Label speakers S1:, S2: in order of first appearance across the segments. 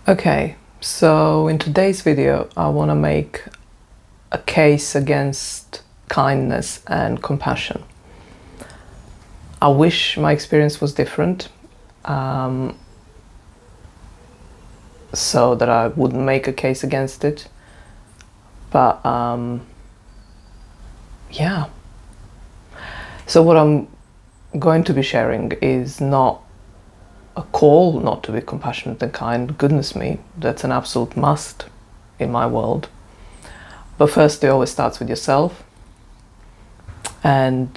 S1: Okay, so in today's video, I want to make a case against kindness and compassion. I wish my experience was different, so that I wouldn't make a case against it. But yeah. So what I'm going to be sharing is not a call not to be compassionate and kind. Goodness me, that's an absolute must in my world. But first, it always starts with yourself, and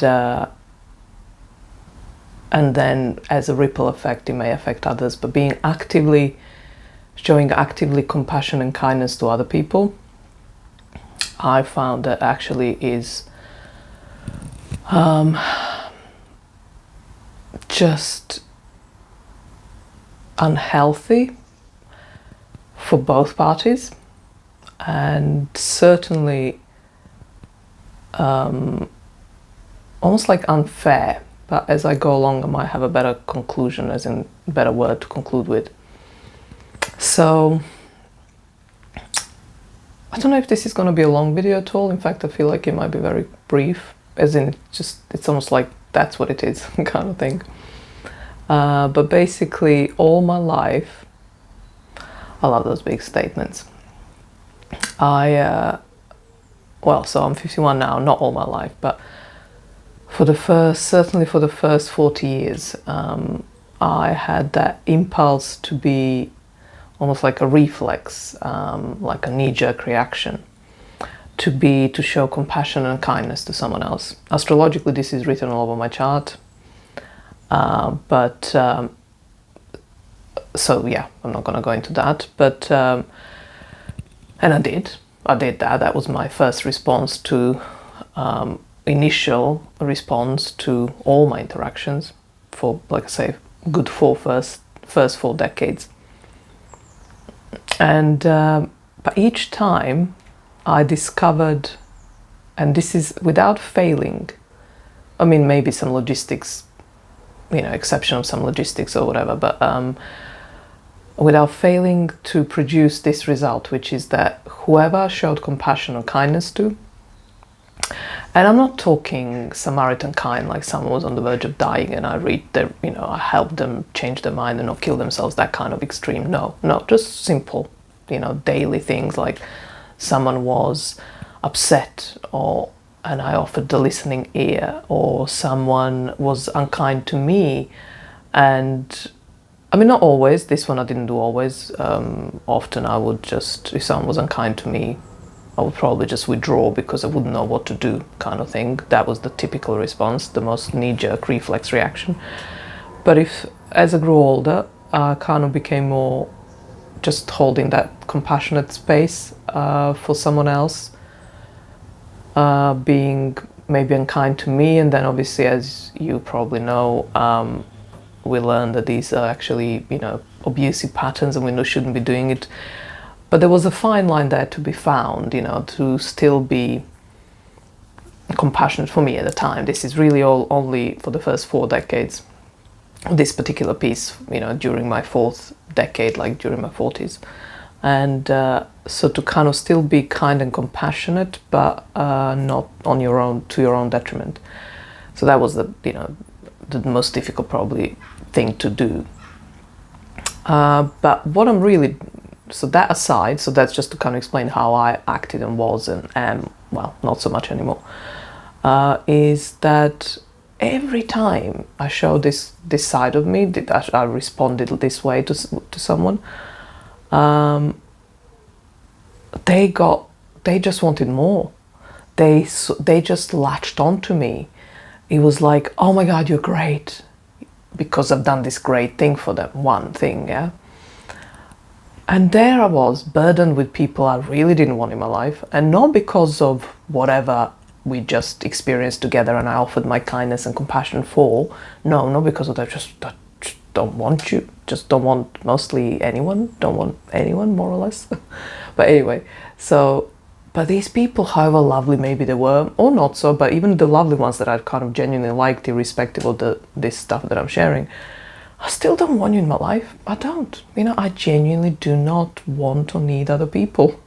S1: then as a ripple effect, it may affect others. But showing actively compassion and kindness to other people, I found that actually is just unhealthy for both parties, and certainly almost like unfair. But as I go along, I might have a better conclusion, as in a better word to conclude with. So I don't know if this is going to be a long video at all. In fact, I feel like it might be very brief, as in it's almost like that's what it is kind of thing. But basically, all my life, I love those big statements. So I'm 51 now, not all my life, but certainly for the first 40 years, I had that impulse to be almost like a reflex, like a knee-jerk reaction, to show compassion and kindness to someone else. Astrologically, this is written all over my chart. So yeah, I'm not going to go into that, but and I did that. That was my first response to initial response to all my interactions for, like I say, good first 4 decades. And but each time I discovered, and this is without failing, I mean, maybe some logistics, exception of some logistics or whatever, but without failing to produce this result, which is that whoever I showed compassion and kindness to, and I'm not talking Samaritan kind, like someone was on the verge of dying and I helped them change their mind and not kill themselves, that kind of extreme. No, just simple, daily things, like someone was upset and I offered the listening ear, or someone was unkind to me. And I mean, not always, this one I didn't do always. Often I would just, if someone was unkind to me, I would probably just withdraw because I wouldn't know what to do, kind of thing. That was the typical response, the most knee-jerk reflex reaction. But as I grew older, I kind of became more just holding that compassionate space for someone else, being maybe unkind to me. And then obviously, as you probably know, we learned that these are actually, abusive patterns, and we shouldn't be doing it. But there was a fine line there to be found, to still be compassionate for me at the time. This is really only for the first 4 decades. This particular piece, during my 4th decade, like during my 40s. And so to kind of still be kind and compassionate, but not to your own detriment. So that was the most difficult probably thing to do. But what I'm really, so that aside, so that's just to kind of explain how I acted and was and am, well, not so much anymore, is that every time I showed this side of me, that I responded this way to someone, they just wanted more. They just latched onto me. It was like, oh my God, you're great, because I've done this great thing for them, one thing, yeah. And there I was, burdened with people I really didn't want in my life, and not because of whatever we just experienced together and I offered my kindness and compassion for. No, not because of that. Just don't want you. Just don't want mostly anyone. Don't want anyone, more or less. But anyway, but these people, however lovely maybe they were, or not so, but even the lovely ones that I kind of genuinely liked, irrespective of this stuff that I'm sharing, I still don't want you in my life. I don't. I genuinely do not want or need other people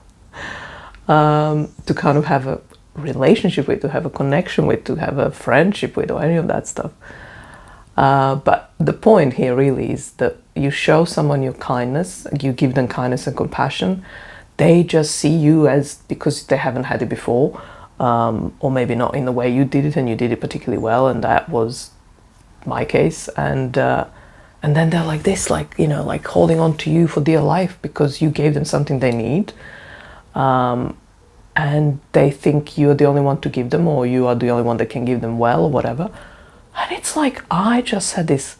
S1: to kind of have a relationship with, to have a connection with, to have a friendship with, or any of that stuff. But the point here really is that you show someone your kindness, you give them kindness and compassion. They just see you as, because they haven't had it before, or maybe not in the way you did it, and you did it particularly well, and that was my case. And then they're like this, like holding on to you for dear life because you gave them something they need. And they think you're the only one to give them, or you are the only one that can give them well, or whatever. And it's like, I just had this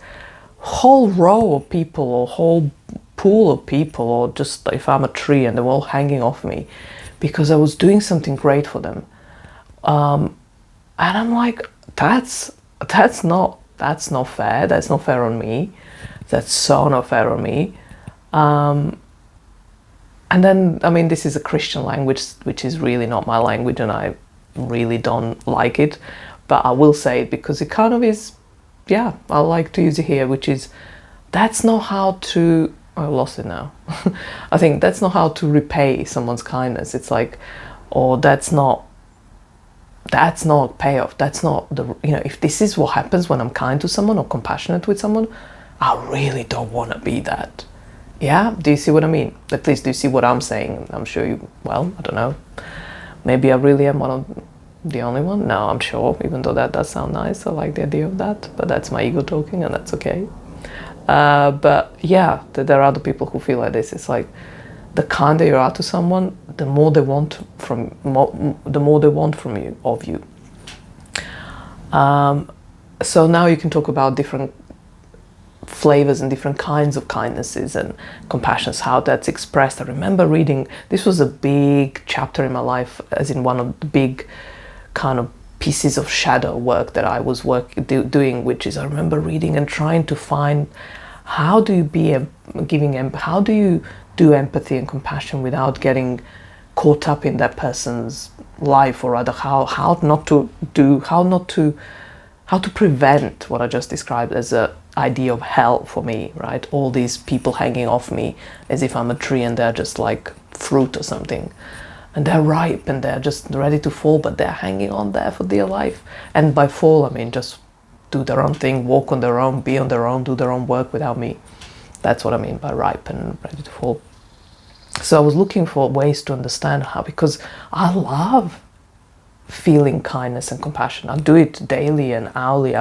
S1: whole row of people, or whole pool of people, or just if I'm a tree and they're all hanging off me because I was doing something great for them. And I'm like, that's not fair. That's not fair on me. That's so not fair on me. And then, this is a Christian language, which is really not my language, and I really don't like it. But I will say it because it kind of is, I like to use it here, which is, that's not how to, I lost it now. I think that's not how to repay someone's kindness. It's like, or that's not payoff. That's not if this is what happens when I'm kind to someone or compassionate with someone, I really don't want to be that. Yeah, do you see what I mean? At least do you see what I'm saying? I'm sure you, I don't know. Maybe I really am one of the only one? No, I'm sure, even though that does sound nice. I like the idea of that, but that's my ego talking, and that's okay. But yeah, there are other people who feel like this. It's like, the kinder you are to someone, the more they want from you, of you. So now you can talk about different flavors and different kinds of kindnesses and compassions, how that's expressed. I remember reading, this was a big chapter in my life, as in one of the big kind of pieces of shadow work that I was doing, which is, I remember reading and trying to find, how do you how do you do empathy and compassion without getting caught up in that person's life, or rather how to prevent what I just described as a idea of hell for me, right? All these people hanging off me as if I'm a tree and they're just like fruit or something, and they're ripe and they're just ready to fall, but they're hanging on there for dear life. And by fall, I mean just do their own thing, walk on their own, be on their own, do their own work without me. That's what I mean by ripe and ready to fall. So I was looking for ways to understand how, because I love feeling kindness and compassion. I do it daily and hourly.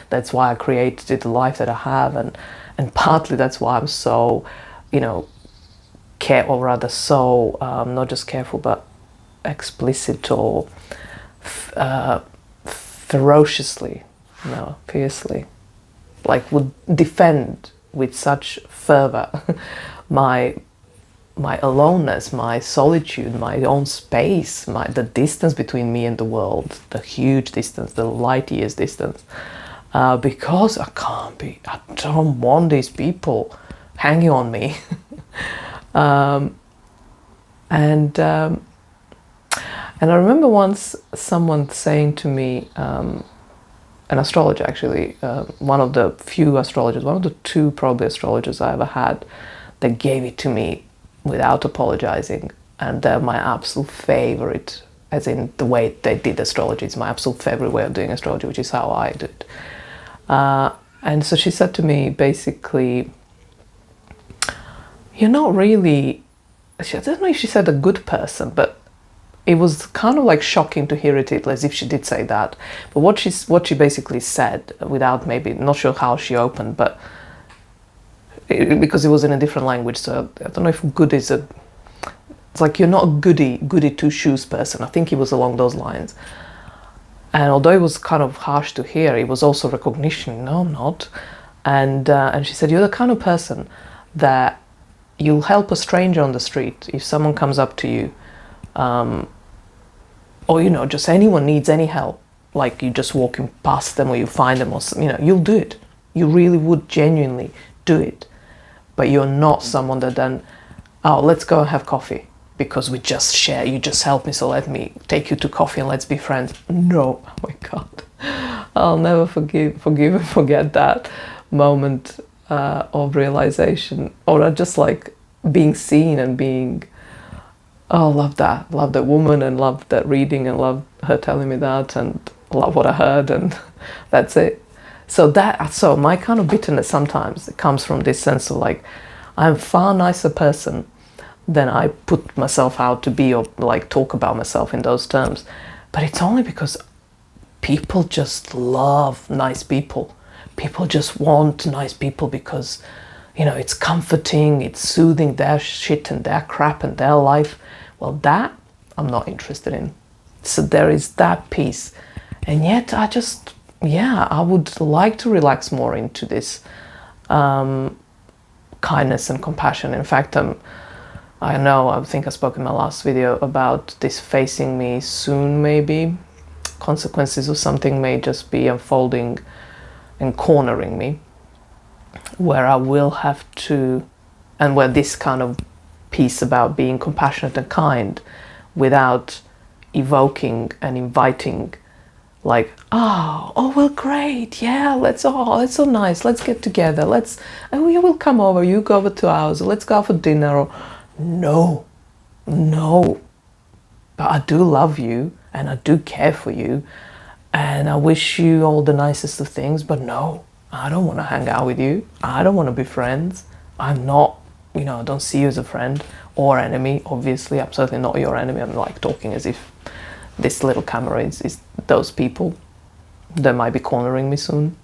S1: That's why I created the life that I have, and partly that's why I'm so, not just careful, but explicit, or fiercely, like would defend with such fervor my aloneness, my solitude, my own space, the distance between me and the world, the huge distance, the light years distance, because I don't want these people hanging on me. And I remember once someone saying to me, an astrologer actually, one of the two probably astrologers I ever had, that gave it to me without apologizing, and they're my absolute favorite, as in the way they did astrology. It's my absolute favorite way of doing astrology, which is how I do it. And so she said to me, basically, you're not really, I don't know if she said a good person, but it was kind of like shocking to hear it as if she did say that. But what she basically said, without, maybe, not sure how she opened, but because it was in a different language, so I don't know if good is it's like, you're not a goody two shoes person. I think it was along those lines. And although it was kind of harsh to hear, it was also recognition. No, I'm not. And she said, you're the kind of person that you'll help a stranger on the street if someone comes up to you, or just anyone needs any help, like you just walking past them or you find them, or you'll do it. You really would genuinely do it. But you're not someone that then, oh, let's go and have coffee because we just share, you just help me, so let me take you to coffee and let's be friends. No, oh my God, I'll never forgive and forget that moment of realization, or just like being seen and being, oh, love that woman, and love that reading, and love her telling me that, and love what I heard, and that's it. So my kind of bitterness sometimes it comes from this sense of like, I'm a far nicer person than I put myself out to be, or like talk about myself in those terms. But it's only because people just love nice people. People just want nice people because, you know, it's comforting, it's soothing their shit and their crap and their life. Well, that I'm not interested in. So there is that piece. And yet I just, yeah, I would like to relax more into this kindness and compassion. In fact, I think I spoke in my last video about this facing me soon, maybe. Consequences of something may just be unfolding and cornering me, where I will have to, and where this kind of piece about being compassionate and kind without evoking and inviting, like, oh well, great, yeah, that's so nice, let's get together, you will come over, you go over to ours, let's go out for dinner, or no, but I do love you and I do care for you and I wish you all the nicest of things, but no, I don't want to hang out with you, I don't want to be friends, I'm not, I don't see you as a friend or enemy. Obviously, I'm certainly not your enemy. I'm like talking as if this little camera is those people that might be cornering me soon.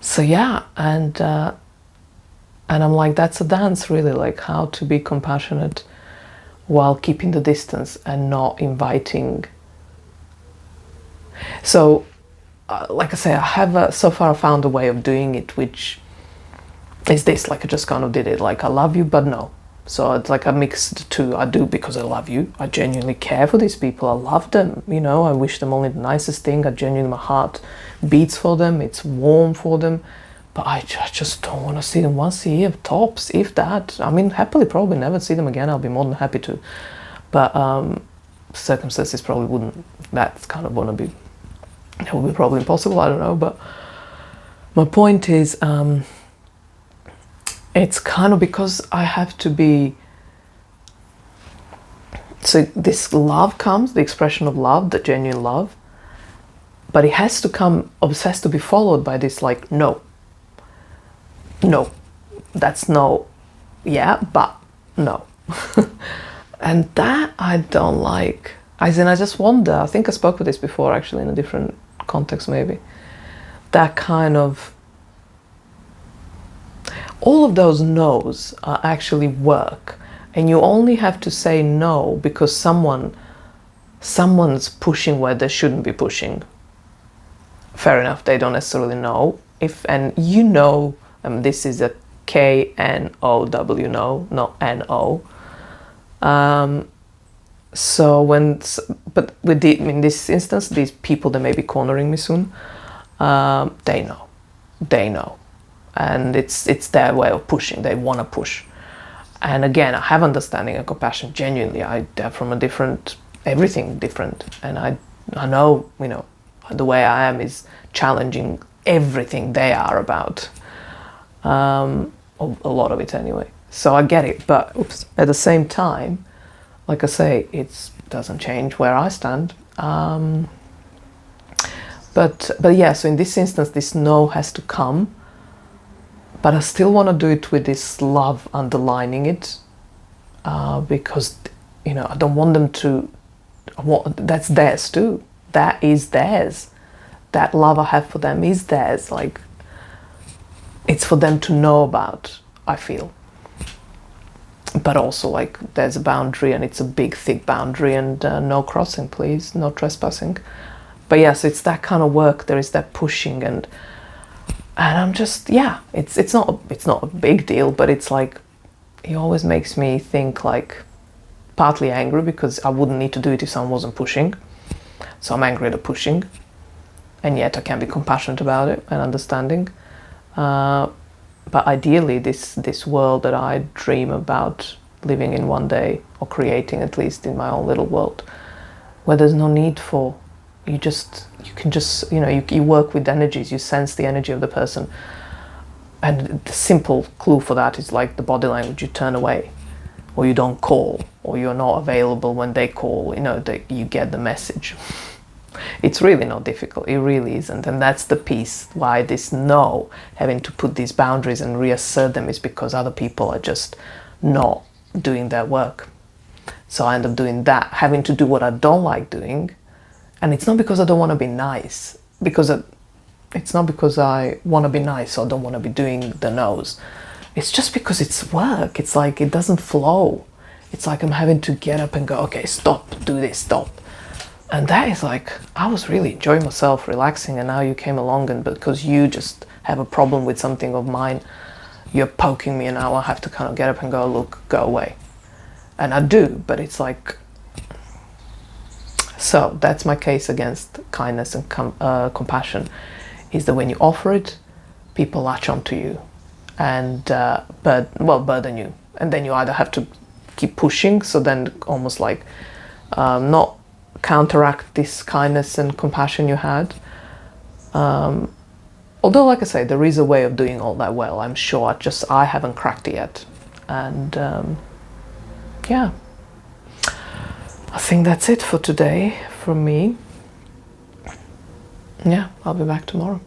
S1: So yeah, and I'm like, that's a dance really, like how to be compassionate while keeping the distance and not inviting. So like I say, I have so far found a way of doing it, which is this, like I just kind of did it, like I love you but no. So it's like I mixed the two. I do because I love you, I genuinely care for these people, I love them, I wish them only the nicest thing, I genuinely, my heart beats for them, it's warm for them, but I just don't want to see them once a year tops, if that. I mean, happily probably never see them again, I'll be more than happy to, but circumstances probably wouldn't, that's kind of want to be, that would be probably impossible, I don't know. But my point is, it's kind of because I have to be, so this love comes, the expression of love, the genuine love, but it has to come, has to be followed by this like, no, that's no, yeah, but no. And that I don't like. As in, I just wonder, I think I spoke with this before actually in a different context maybe, that kind of, all of those no's actually work, and you only have to say no because someone's pushing where they shouldn't be pushing. Fair enough, they don't necessarily know if, and this is a K-N-O-W, no, not N-O. So but in this instance, these people that may be cornering me soon, they know. And it's their way of pushing, they want to push. And again, I have understanding and compassion, genuinely, they're from a different, everything different, and I know, the way I am is challenging everything they are about, a lot of it anyway, so I get it, but at the same time, like I say, it doesn't change where I stand. But yeah, so in this instance, this no has to come, but I still want to do it with this love underlining it, because, I don't want them to, that's theirs too. That is theirs. That love I have for them is theirs. Like, it's for them to know about, I feel. But also, like, there's a boundary, and it's a big, thick boundary, and no crossing, please, no trespassing. But yes, it's that kind of work. There is that pushing, and I'm just, yeah, it's not a big deal, but it's like, it always makes me think, like, partly angry because I wouldn't need to do it if someone wasn't pushing. So I'm angry at the pushing, and yet I can be compassionate about it and understanding. But ideally, this world that I dream about living in one day, or creating at least in my own little world, where there's no need for, you can just, you work with energies, you sense the energy of the person, And the simple clue for that is like the body language. You turn away, or you don't call, or you're not available when they call. You know, that you get the message. It's really not difficult. It really isn't. And that's the piece why this no, having to put these boundaries and reassert them, is because other people are just not doing their work. So I end up doing that, having to do what I don't like doing. And it's not because I don't want to be nice, because it's not because I want to be nice or don't want to be doing the no's. It's just because it's work. It's like it doesn't flow. It's like I'm having to get up and go, okay, stop, do this, stop. And that is like, I was really enjoying myself, relaxing, and now you came along, and because you just have a problem with something of mine, you're poking me, and now I have to kind of get up and go, look, go away. And I do, but it's like, so that's my case against kindness and compassion, is that when you offer it, people latch onto you and burden you, and then you either have to keep pushing, so then almost like not counteract this kindness and compassion you had. Although, like I say, there is a way of doing all that well, I'm sure, I haven't cracked it yet. And yeah, I think that's it for today from me. Yeah, I'll be back tomorrow.